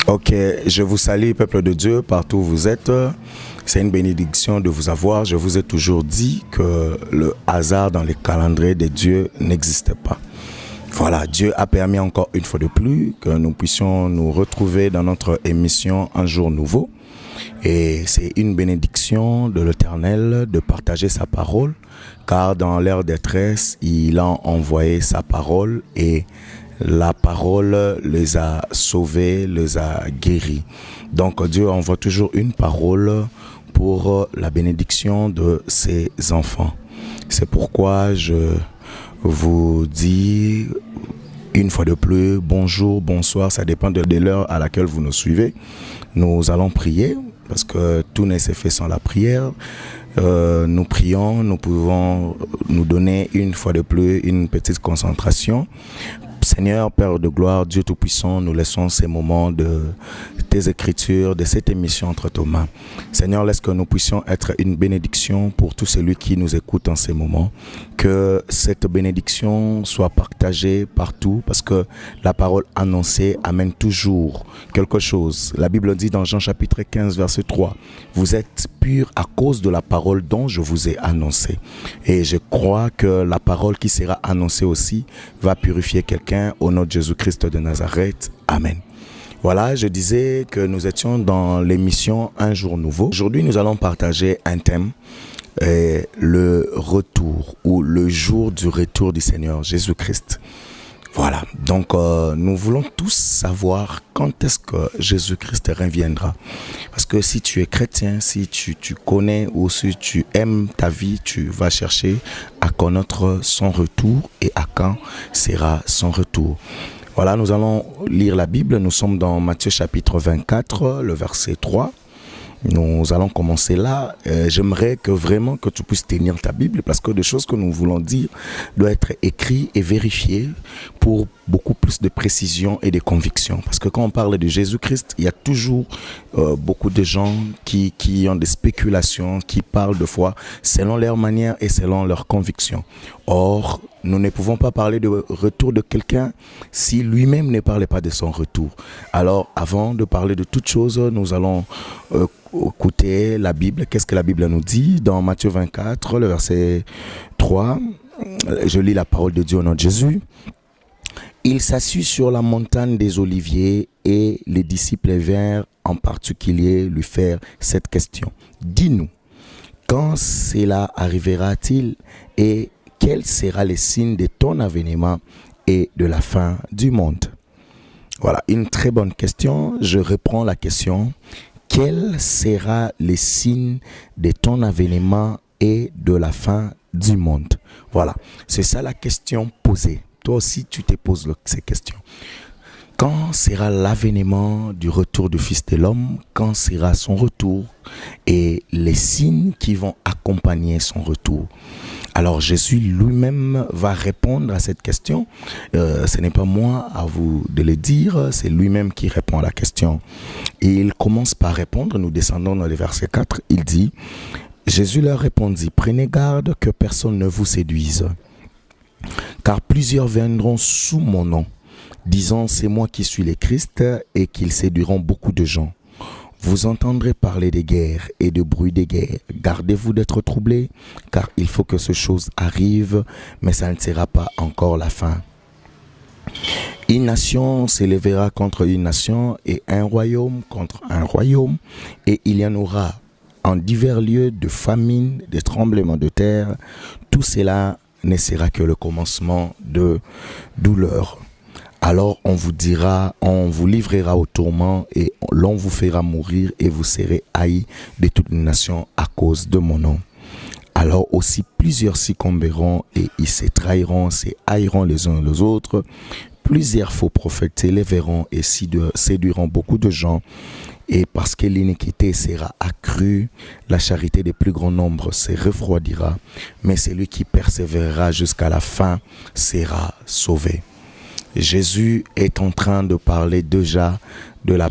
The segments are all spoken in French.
Ok, je vous salue, peuple de Dieu, partout où vous êtes. C'est une bénédiction de vous avoir. Je vous ai toujours dit que le hasard dans les calendriers des dieux n'existe pas. Voilà, Dieu a permis encore une fois de plus que nous puissions nous retrouver dans notre émission Un jour nouveau. Et c'est une bénédiction de l'Éternel de partager sa parole, car dans leur détresse, il a envoyé sa parole et la parole les a sauvés, les a guéris. Donc Dieu envoie toujours une parole pour la bénédiction de ses enfants. C'est pourquoi je vous dis une fois de plus, bonjour, bonsoir, ça dépend de l'heure à laquelle vous nous suivez. Nous allons prier parce que tout n'est fait sans la prière. Nous prions, nous pouvons nous donner une fois de plus une petite concentration. Seigneur, Père de gloire, Dieu Tout-Puissant, nous laissons ces moments de tes écritures, de cette émission entre tes mains. Seigneur, laisse que nous puissions être une bénédiction pour tout celui qui nous écoute en ces moments. Que cette bénédiction soit partagée partout parce que la parole annoncée amène toujours quelque chose. La Bible dit dans Jean chapitre 15, verset 3, « Vous êtes purs à cause de la parole dont je vous ai annoncé. » Et je crois que la parole qui sera annoncée aussi va purifier quelqu'un au nom de Jésus-Christ de Nazareth. Amen. Voilà, je disais que nous étions dans l'émission Un jour nouveau. Aujourd'hui, nous allons partager un thème, le retour ou le jour du retour du Seigneur Jésus-Christ. Voilà, donc nous voulons tous savoir quand est-ce que Jésus-Christ reviendra. Parce que si tu es chrétien, si tu connais ou si tu aimes ta vie, tu vas chercher à connaître son retour et à quand sera son retour. Voilà, nous allons lire la Bible. Nous sommes dans Matthieu chapitre 24, le verset 3. Nous allons commencer là. J'aimerais que vraiment que tu puisses tenir ta Bible parce que des choses que nous voulons dire doivent être écrites et vérifiées pour beaucoup plus de précision et de conviction. Parce que quand on parle de Jésus-Christ, il y a toujours beaucoup de gens qui ont des spéculations, qui parlent de foi selon leur manière et selon leurs convictions. Or, nous ne pouvons pas parler de retour de quelqu'un si lui-même ne parlait pas de son retour. Alors, avant de parler de toute chose, nous allons écouter la Bible. Qu'est-ce que la Bible nous dit dans Matthieu 24, le verset 3. Je lis la parole de Dieu au nom de Jésus. Il s'assit sur la montagne des Oliviers et les disciples vinrent en particulier lui faire cette question. Dis-nous, quand cela arrivera-t-il et quel sera le signe de ton avènement et de la fin du monde? Voilà, une très bonne question. Je reprends la question. Quel sera le signe de ton avènement et de la fin du monde? Voilà, c'est ça la question posée. Toi aussi, tu te poses ces questions. Quand sera l'avènement du retour du Fils de l'homme? Quand sera son retour? Et les signes qui vont accompagner son retour. Alors Jésus lui-même va répondre à cette question. Ce n'est pas moi à vous de le dire, c'est lui-même qui répond à la question. Et il commence par répondre, nous descendons dans le verset 4, il dit, Jésus leur répondit, prenez garde que personne ne vous séduise, car plusieurs viendront sous mon nom, disant c'est moi qui suis le Christ et qu'ils séduiront beaucoup de gens. Vous entendrez parler des guerres et de bruit des guerres. Gardez-vous d'être troublés, car il faut que ces choses arrivent, mais ça ne sera pas encore la fin. Une nation s'élèvera contre une nation et un royaume contre un royaume, et il y en aura en divers lieux de famine, de tremblements de terre. Tout cela ne sera que le commencement de douleur. Alors on vous dira, on vous livrera au tourment et l'on vous fera mourir et vous serez haïs de toutes les nations à cause de mon nom. Alors aussi plusieurs succomberont et ils se trahiront, se haïront les uns les autres. Plusieurs faux prophètes s'élèveront et séduiront beaucoup de gens. Et parce que l'iniquité sera accrue, la charité des plus grands nombres se refroidira. Mais celui qui persévérera jusqu'à la fin sera sauvé. Jésus est en train de parler déjà de la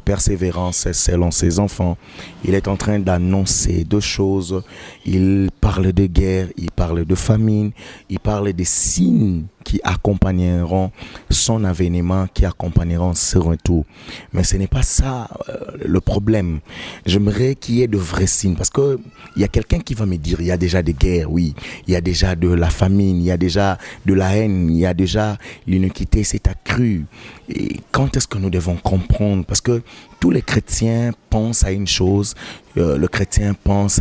persévérance selon ses enfants. Il est en train d'annoncer deux choses. Il parle de guerre, il parle de famine, il parle des signes qui qui accompagneront son avènement, qui accompagneront ce retour. Mais ce n'est pas ça le problème. J'aimerais qu'il y ait de vrais signes, parce que il y a quelqu'un qui va me dire, il y a déjà des guerres, oui, il y a déjà de la famine, il y a déjà de la haine, il y a déjà l'iniquité s'est accrue. Et quand est-ce que nous devons comprendre? Parce que tous les chrétiens pensent à une chose, le chrétien pense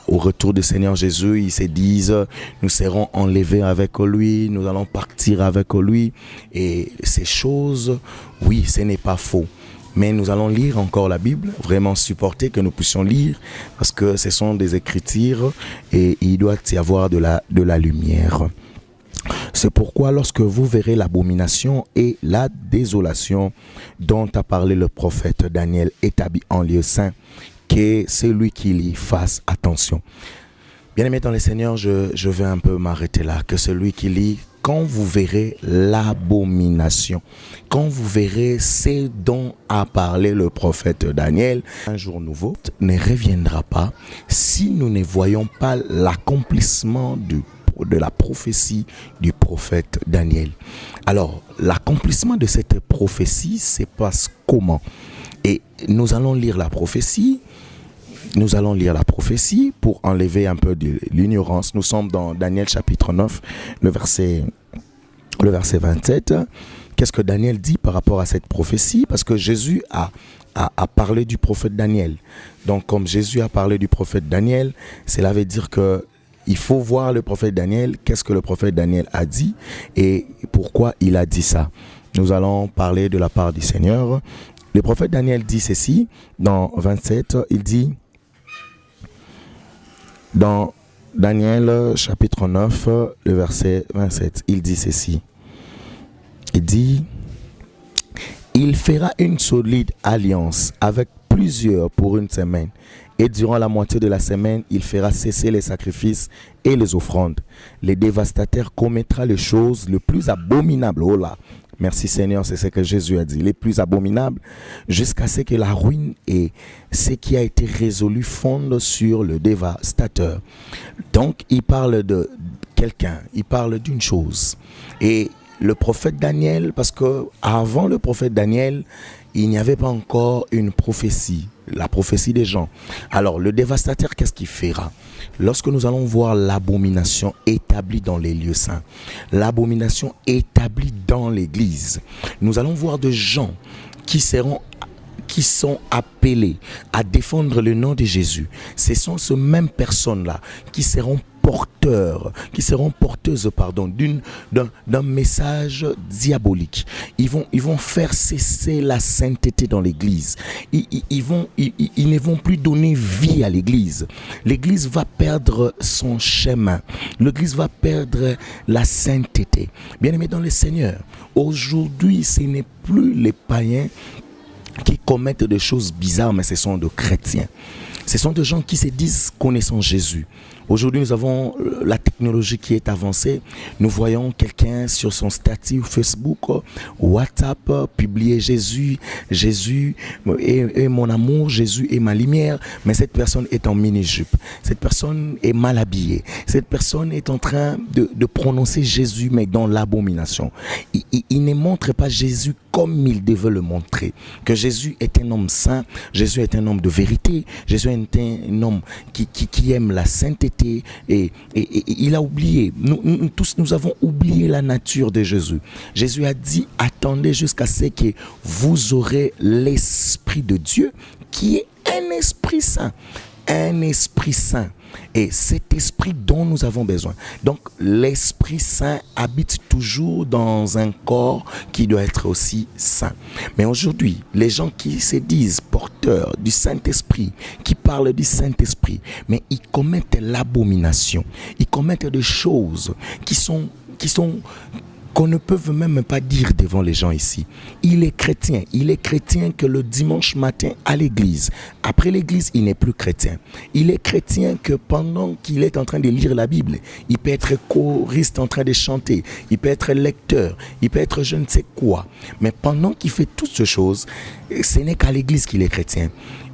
au retour du Seigneur Jésus. Ils se disent, nous serons enlevés avec lui, nous allons partir avec lui. Et ces choses, oui, ce n'est pas faux. Mais nous allons lire encore la Bible, vraiment supporter que nous puissions lire, parce que ce sont des écritures et il doit y avoir de la lumière. C'est pourquoi lorsque vous verrez l'abomination et la désolation dont a parlé le prophète Daniel établi en lieu saint, que celui qui lit fasse attention. Bien-aimés dans le Seigneur, je vais un peu m'arrêter là. Que celui qui lit, quand vous verrez l'abomination, quand vous verrez ce dont a parlé le prophète Daniel, un jour nouveau ne reviendra pas si nous ne voyons pas l'accomplissement de la prophétie du prophète Daniel. Alors, l'accomplissement de cette prophétie se passe comment? Et nous allons lire la prophétie. Nous allons lire la prophétie pour enlever un peu de l'ignorance. Nous sommes dans Daniel chapitre 9, le verset 27. Qu'est-ce que Daniel dit par rapport à cette prophétie? Parce que Jésus a parlé du prophète Daniel. Donc, comme Jésus a parlé du prophète Daniel, cela veut dire que il faut voir le prophète Daniel, qu'est-ce que le prophète Daniel a dit et pourquoi il a dit ça. Nous allons parler de la part du Seigneur. Le prophète Daniel dit ceci, dans 27, il dit, dans Daniel chapitre 9, le verset 27, il dit ceci. Il dit, il fera une solide alliance avec plusieurs pour une semaine. Et durant la moitié de la semaine, il fera cesser les sacrifices et les offrandes. Les dévastateurs commettra les choses les plus abominables. Oh là, merci Seigneur, c'est ce que Jésus a dit. Les plus abominables, jusqu'à ce que la ruine et ce qui a été résolu fondent sur le dévastateur. Donc, il parle de quelqu'un, il parle d'une chose. Et le prophète Daniel, parce que avant le prophète Daniel, il n'y avait pas encore une prophétie, la prophétie des gens. Alors, le dévastateur, qu'est-ce qu'il fera? Lorsque nous allons voir l'abomination établie dans les lieux saints, l'abomination établie dans l'église, nous allons voir des gens qui sont appelés à défendre le nom de Jésus. Ce sont ces mêmes personnes-là qui seront porteuses d'un message diabolique. Ils vont faire cesser la sainteté dans l'église. Ils ne vont plus donner vie à l'église. L'église va perdre son chemin. L'église va perdre la sainteté. Bien-aimés dans le Seigneur, aujourd'hui, ce n'est plus les païens qui commettent des choses bizarres, mais ce sont des chrétiens. Ce sont des gens qui se disent connaissant Jésus. Aujourd'hui, nous avons la technologie qui est avancée. Nous voyons quelqu'un sur son statut Facebook, WhatsApp, publier Jésus est mon amour, Jésus est ma lumière. Mais cette personne est en mini-jupe. Cette personne est mal habillée. Cette personne est en train de prononcer Jésus, mais dans l'abomination. Il ne montre pas Jésus comme il devait le montrer. Que Jésus est un homme saint, Jésus est un homme de vérité, Jésus est un homme qui aime la sainteté. Et il a oublié, nous tous nous avons oublié la nature de Jésus. Jésus a dit, attendez jusqu'à ce que vous aurez l'Esprit de Dieu qui est un Esprit Saint. Un Esprit Saint. Et cet esprit dont nous avons besoin. Donc l'Esprit Saint habite toujours dans un corps qui doit être aussi saint. Mais aujourd'hui, les gens qui se disent porteurs du Saint-Esprit, qui parlent du Saint-Esprit, mais ils commettent l'abomination. Ils commettent des choses qui sont qu'on ne peut même pas dire devant les gens ici. Il est chrétien. Il est chrétien que le dimanche matin à l'église. Après l'église, il n'est plus chrétien. Il est chrétien que pendant qu'il est en train de lire la Bible, il peut être choriste en train de chanter, il peut être lecteur, il peut être je ne sais quoi. Mais pendant qu'il fait toutes ces choses, ce n'est qu'à l'église qu'il est chrétien.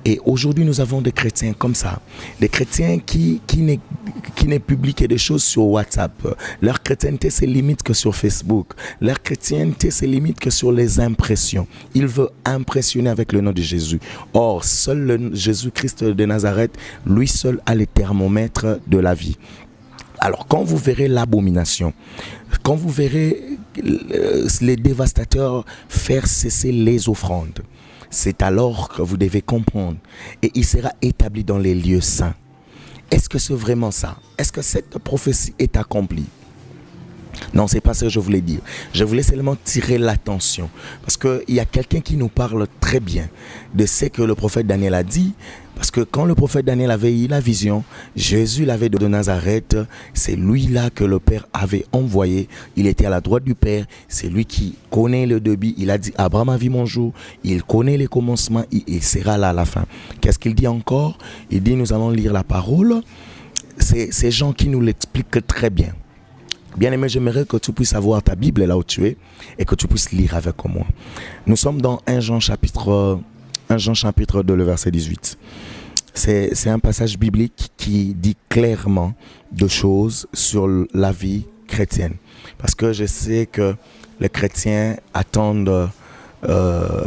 Et aujourd'hui, nous avons des chrétiens comme ça. Des chrétiens qui ne publient que des choses sur WhatsApp. Leur chrétienté se limite que sur Facebook. Leur chrétienté se limite que sur les impressions. Ils veulent impressionner avec le nom de Jésus. Or, seul le Jésus-Christ de Nazareth, lui seul a les thermomètres de la vie. Alors, quand vous verrez l'abomination, quand vous verrez les dévastateurs faire cesser les offrandes, c'est alors que vous devez comprendre. Et il sera établi dans les lieux saints. Est-ce que c'est vraiment ça? Est-ce que cette prophétie est accomplie? Non, c'est pas ça que je voulais dire. Je voulais seulement tirer l'attention. Parce qu'il y a quelqu'un qui nous parle très bien de ce que le prophète Daniel a dit. Parce que quand le prophète Daniel avait eu la vision, Jésus l'avait de Nazareth. C'est lui-là que le Père avait envoyé. Il était à la droite du Père. C'est lui qui connaît le début. Il a dit, Abraham a vu mon jour. Il connaît les commencements. Il sera là à la fin. Qu'est-ce qu'il dit encore? Il dit, nous allons lire la parole. C'est ces gens qui nous l'expliquent très bien. Bien-aimé, j'aimerais que tu puisses avoir ta Bible là où tu es et que tu puisses lire avec moi. Nous sommes dans 1 Jean chapitre 2, le verset 18. C'est un passage biblique qui dit clairement deux choses sur la vie chrétienne. Parce que je sais que les chrétiens attendent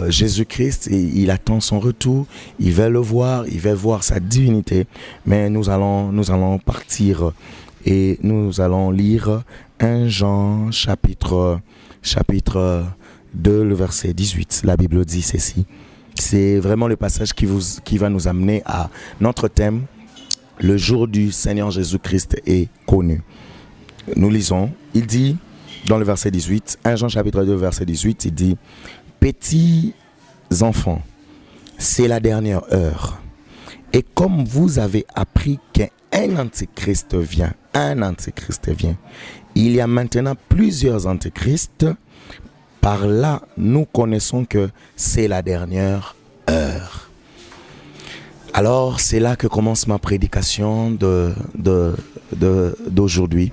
Jésus-Christ et il attend son retour. Il veut le voir, il veut voir sa divinité. Mais nous allons partir et nous allons lire 1 Jean chapitre 2, le verset 18. La Bible dit ceci. C'est vraiment le passage qui va nous amener à notre thème. Le jour du Seigneur Jésus-Christ est connu. Nous lisons. Il dit dans le verset 18, 1 Jean chapitre 2, verset 18, il dit « Petits enfants, c'est la dernière heure. Et comme vous avez appris qu'un antéchrist vient, il y a maintenant plusieurs antéchrists. Par là, nous connaissons que c'est la dernière heure. » Alors, c'est là que commence ma prédication d'aujourd'hui.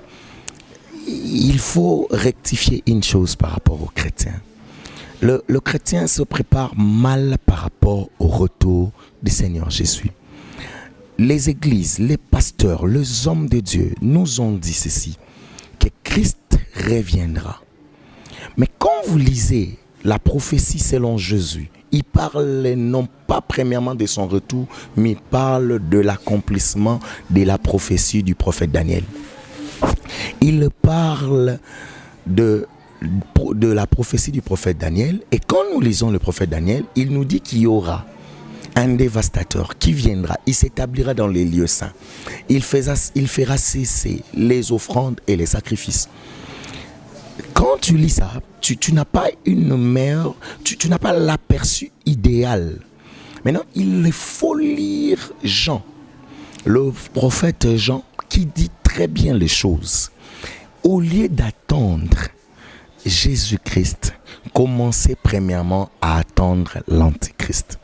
Il faut rectifier une chose par rapport aux chrétiens. Le chrétien se prépare mal par rapport au retour du Seigneur Jésus. Les églises, les pasteurs, les hommes de Dieu nous ont dit ceci, que Christ reviendra. Mais quand vous lisez la prophétie selon Jésus, il parle non pas premièrement de son retour, mais il parle de l'accomplissement de la prophétie du prophète Daniel. Il parle de la prophétie du prophète Daniel. Et quand nous lisons le prophète Daniel, il nous dit qu'il y aura un dévastateur qui viendra, il s'établira dans les lieux saints. Il fera cesser les offrandes et les sacrifices. Quand tu lis ça, tu n'as pas tu n'as pas l'aperçu idéal. Maintenant, il faut lire Jean, le prophète Jean, qui dit très bien les choses. Au lieu d'attendre Jésus-Christ, commencez premièrement à attendre l'Antéchrist.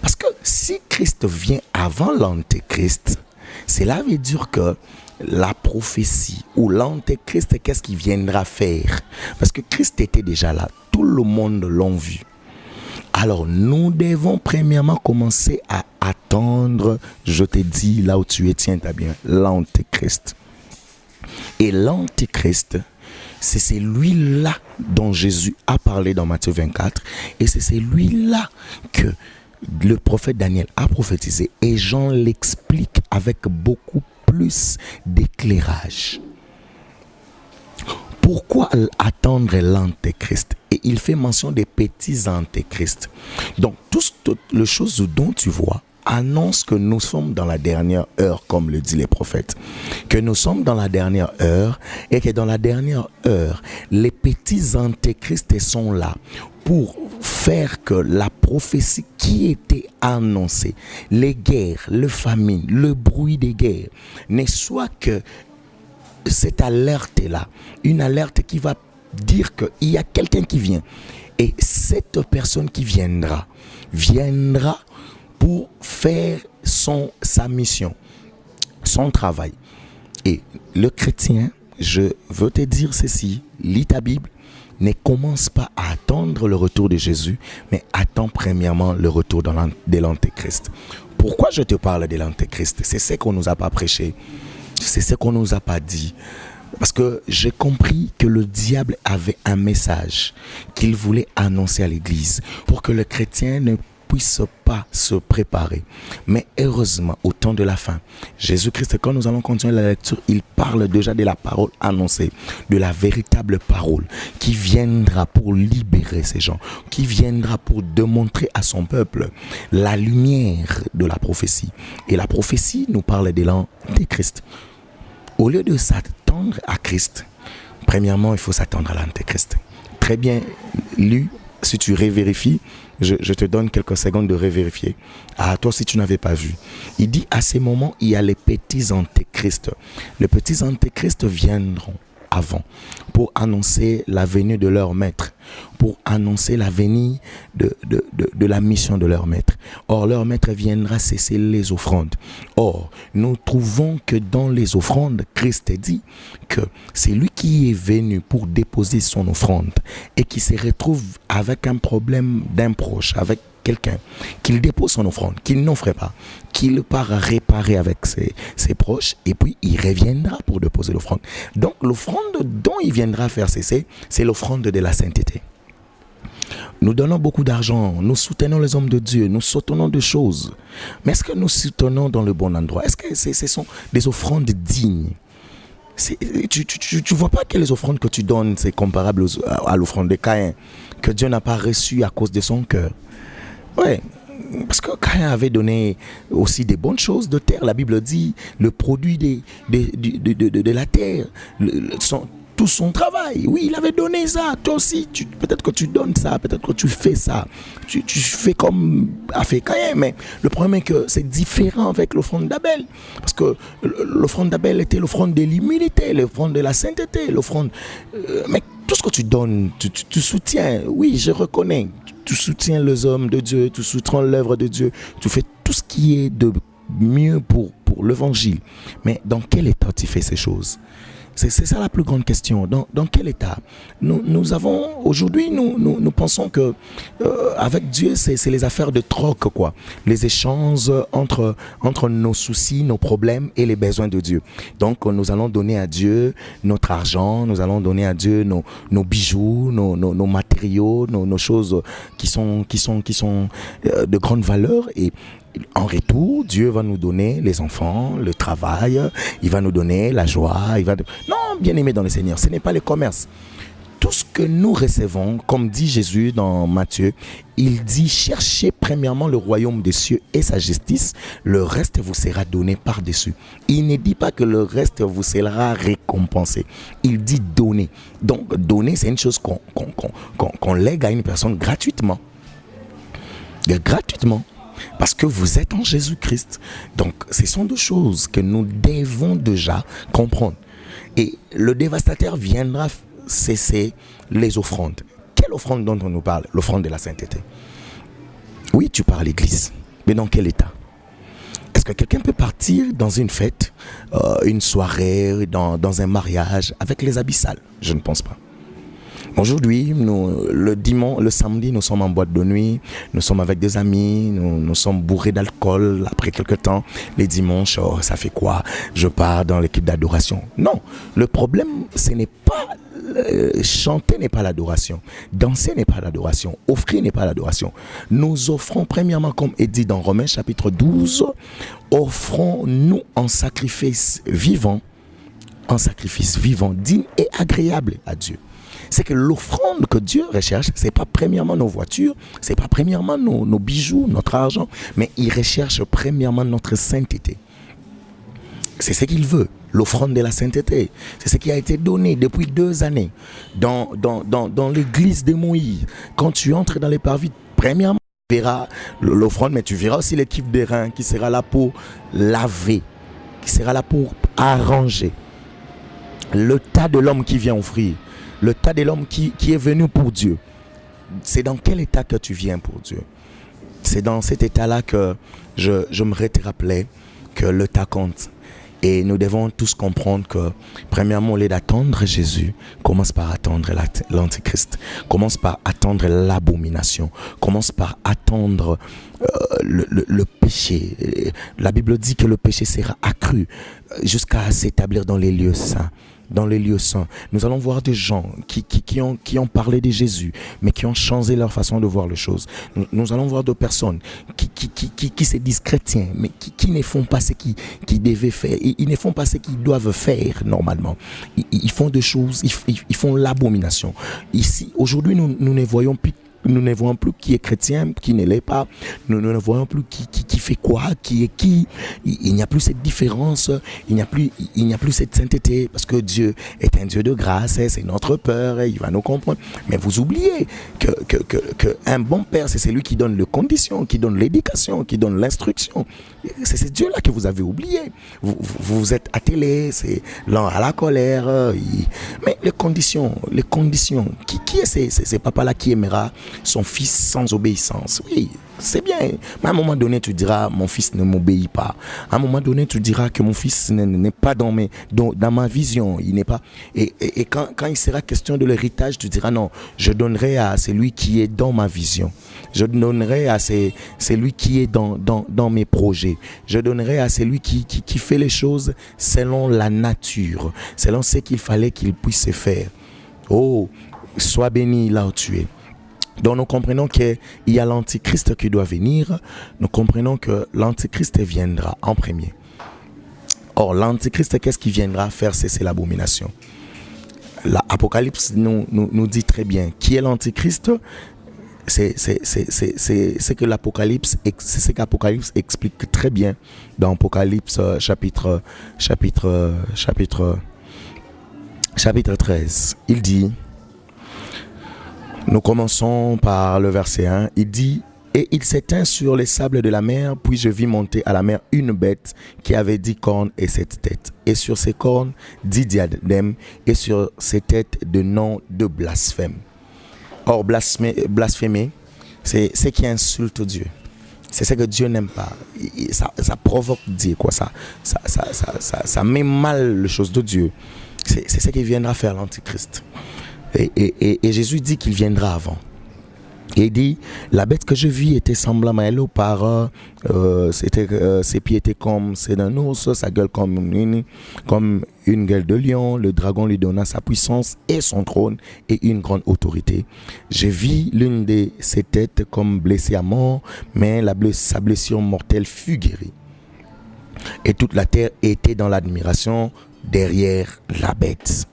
Parce que si Christ vient avant l'Antéchrist, cela veut dire que la prophétie ou l'Antéchrist, qu'est-ce qu'il viendra faire? Parce que Christ était déjà là, tout le monde l'a vu. Alors nous devons premièrement commencer à attendre, je te dis là où tu es, tiens-toi bien, l'Antéchrist. Et l'Antéchrist, c'est celui-là dont Jésus a parlé dans Matthieu 24, et c'est celui-là que le prophète Daniel a prophétisé, et Jean l'explique avec beaucoup plus d'éclairage. Pourquoi attendre l'Antéchrist? Et il fait mention des petits antéchrists. Donc, toutes les choses dont tu vois annonce que nous sommes dans la dernière heure, comme le dit les prophètes. Que nous sommes dans la dernière heure et que dans la dernière heure, les petits antéchrists sont là pour faire que la prophétie qui était annoncée, les guerres, le famine, le bruit des guerres, ne soit que cette alerte-là, une alerte qui va dire qu'il y a quelqu'un qui vient. Et cette personne qui viendra pour faire sa mission, son travail. Et le chrétien, je veux te dire ceci, lis ta Bible, ne commence pas à attendre le retour de Jésus, mais attends premièrement le retour de l'Antéchrist. Pourquoi je te parle de l'Antéchrist? C'est ce qu'on ne nous a pas prêché, c'est ce qu'on ne nous a pas dit. Parce que j'ai compris que le diable avait un message qu'il voulait annoncer à l'église pour que le chrétien ne puisse pas se préparer. Mais heureusement, au temps de la fin, Jésus-Christ, quand nous allons continuer la lecture, il parle déjà de la parole annoncée, de la véritable parole qui viendra pour libérer ces gens, qui viendra pour démontrer à son peuple la lumière de la prophétie. Et la prophétie nous parle de l'Antéchrist. Au lieu de s'attendre à Christ, premièrement, il faut s'attendre à l'Antéchrist. Très bien lu, si tu révérifies, je te donne quelques secondes de révérifier. Ah, toi, si tu n'avais pas vu. Il dit, à ces moments, il y a les petits antéchrists. Les petits antéchrists viendront avant pour annoncer la venue de leur maître, pour annoncer la venue de la mission de leur maître. Or, leur maître viendra cesser les offrandes. Or, nous trouvons que dans les offrandes, Christ dit que c'est lui qui est venu pour déposer son offrande et qui se retrouve avec un problème d'un proche, avec quelqu'un, qu'il dépose son offrande, qu'il n'en ferait pas, qu'il part réparer avec ses proches et puis il reviendra pour déposer l'offrande. Donc l'offrande dont il viendra faire cesser, c'est l'offrande de la sainteté. Nous donnons beaucoup d'argent, nous soutenons les hommes de Dieu, nous soutenons des choses. Mais est-ce que nous soutenons dans le bon endroit? Est-ce que ce sont des offrandes dignes? Tu vois pas que les offrandes que tu donnes, c'est comparable à l'offrande de Caïn, que Dieu n'a pas reçu à cause de son cœur. Ouais, parce que Caïn avait donné aussi des bonnes choses de terre. La Bible dit le produit de la terre, tout son travail. Oui, il avait donné ça. Toi aussi, peut-être que tu donnes ça, peut-être que tu fais ça. Tu fais comme a fait Caïn. Mais le problème est que c'est différent avec l'offrande d'Abel. Parce que l'offrande d'Abel était l'offrande de l'humilité, l'offrande de la sainteté, l'offrande... mais tout ce que tu donnes, tu soutiens. Oui, je reconnais. Tu soutiens les hommes de Dieu, tu soutiens l'œuvre de Dieu, tu fais tout ce qui est de mieux pour l'évangile. Mais dans quel état tu fais ces choses? C'est ça la plus grande question. Dans quel état? Nous avons, aujourd'hui, nous pensons que avec Dieu, c'est les affaires de troc, quoi. Les échanges entre nos soucis, nos problèmes et les besoins de Dieu. Donc, nous allons donner à Dieu notre argent, nous allons donner à Dieu nos bijoux, nos matériaux, nos choses qui sont de grande valeur. Et en retour, Dieu va nous donner les enfants, le travail, il va nous donner la joie. Non, bien aimé dans le Seigneur, ce n'est pas le commerce. Tout ce que nous recevons, comme dit Jésus dans Matthieu, il dit cherchez premièrement le royaume des cieux et sa justice, le reste vous sera donné par-dessus. Il ne dit pas que le reste vous sera récompensé. Il dit donner. Donc donner, c'est une chose qu'on lègue à une personne gratuitement. Gratuitement. Parce que vous êtes en Jésus-Christ. Donc, ce sont deux choses que nous devons déjà comprendre. Et le dévastateur viendra cesser les offrandes. Quelle offrande dont on nous parle? L'offrande de la sainteté. Oui, tu pars à l'église. Mais dans quel état? Est-ce que quelqu'un peut partir dans une fête, une soirée, dans un mariage avec les habits sales? Je ne pense pas. Aujourd'hui, le samedi, nous sommes en boîte de nuit, nous sommes avec des amis, nous sommes bourrés d'alcool après quelques temps. Les dimanches, ça fait quoi? Je pars dans l'équipe d'adoration. Non, le problème, ce n'est pas... chanter n'est pas l'adoration, danser n'est pas l'adoration, offrir n'est pas l'adoration. Nous offrons premièrement, comme est dit dans Romains chapitre 12, offrons-nous en sacrifice vivant, digne et agréable à Dieu. C'est que l'offrande que Dieu recherche, c'est pas premièrement nos voitures, c'est pas premièrement nos bijoux, notre argent, mais il recherche premièrement notre sainteté. C'est ce qu'il veut, l'offrande de la sainteté. C'est ce qui a été donné depuis 2 années dans l'église de Moïse. Quand tu entres dans les parvis, premièrement, tu verras l'offrande, mais tu verras aussi l'équipe des reins qui sera là pour laver, qui sera là pour arranger. Le tas de l'homme qui vient offrir. le tas de l'homme qui est venu pour Dieu. C'est dans quel état que tu viens pour Dieu? C'est dans cet état-là que j'aimerais te rappeler que le tas compte. Et nous devons tous comprendre que, premièrement, au lieu d'attendre Jésus, commence par attendre l'Antichrist. Commence par attendre l'abomination. Commence par attendre le péché. La Bible dit que le péché sera accru jusqu'à s'établir dans les lieux saints. Dans les lieux saints, nous allons voir des gens qui ont parlé de Jésus, mais qui ont changé leur façon de voir les choses. Nous allons voir des personnes qui se disent chrétiens, mais qui ne font pas ce qu'ils devaient faire. Ils ne font pas ce qu'ils doivent faire normalement. Ils font des choses, ils font l'abomination. Ici, aujourd'hui, nous ne voyons plus. Nous ne voyons plus qui est chrétien, qui ne l'est pas. Nous ne voyons plus qui fait quoi, qui est qui. Il n'y a plus cette différence. Il n'y a plus cette sainteté. Parce que Dieu est un Dieu de grâce. C'est notre peur. Il va nous comprendre. Mais vous oubliez que un bon père, c'est celui qui donne les conditions, qui donne l'éducation, qui donne l'instruction. C'est ce Dieu-là que vous avez oublié. Vous êtes attelé, c'est lent à la colère. Mais les conditions. Qui est ces papas-là qui aimera son fils sans obéissance? Oui, c'est bien. Mais à un moment donné, tu diras, mon fils ne m'obéit pas. À un moment donné, tu diras que mon fils n'est pas dans ma vision. Il n'est pas. Et quand il sera question de l'héritage, tu diras, non, je donnerai à celui qui est dans ma vision. Je donnerai à celui qui est dans mes projets. Je donnerai à celui qui fait les choses selon la nature, selon ce qu'il fallait qu'il puisse faire. Oh, sois béni là où tu es. Donc nous comprenons qu'il y a l'Antichrist qui doit venir. Nous comprenons que l'Antichrist viendra en premier. Or, l'Antichrist, qu'est-ce qu'il viendra faire cesser l'abomination? L'Apocalypse nous dit très bien qui est l'Antichrist. C'est ce que l'Apocalypse, c'est ce qu'Apocalypse explique très bien dans Apocalypse chapitre 13. Il dit, nous commençons par le verset 1, il dit, et il s'éteint sur les sables de la mer, puis je vis monter à la mer une bête qui avait 10 cornes et 7 têtes, et sur ses cornes 10 diadèmes, et sur ses têtes de noms de blasphème. Or, blasphémer, c'est ce qui insulte Dieu. C'est ce que Dieu n'aime pas. Ça provoque Dieu, quoi. Ça met mal les choses de Dieu. C'est ce qu'il viendra faire l'Antichrist. Et Jésus dit qu'il viendra avant. Et il dit, la bête que je vis était semblable à un léopard, ses pieds étaient comme ceux d'un ours, sa gueule comme une gueule de lion. Le dragon lui donna sa puissance et son trône et une grande autorité. Je vis l'une de ses têtes comme blessée à mort, mais sa blessure mortelle fut guérie. Et toute la terre était dans l'admiration derrière la bête.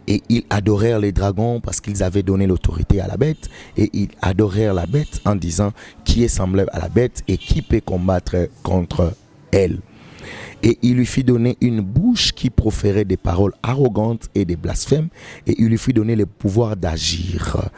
Et ils adorèrent les dragons parce qu'ils avaient donné l'autorité à la bête. Et ils adorèrent la bête en disant, qui est semblable à la bête et qui peut combattre contre elle? Et il lui fit donner une bouche qui proférait des paroles arrogantes et des blasphèmes. Et il lui fit donner le pouvoir d'agir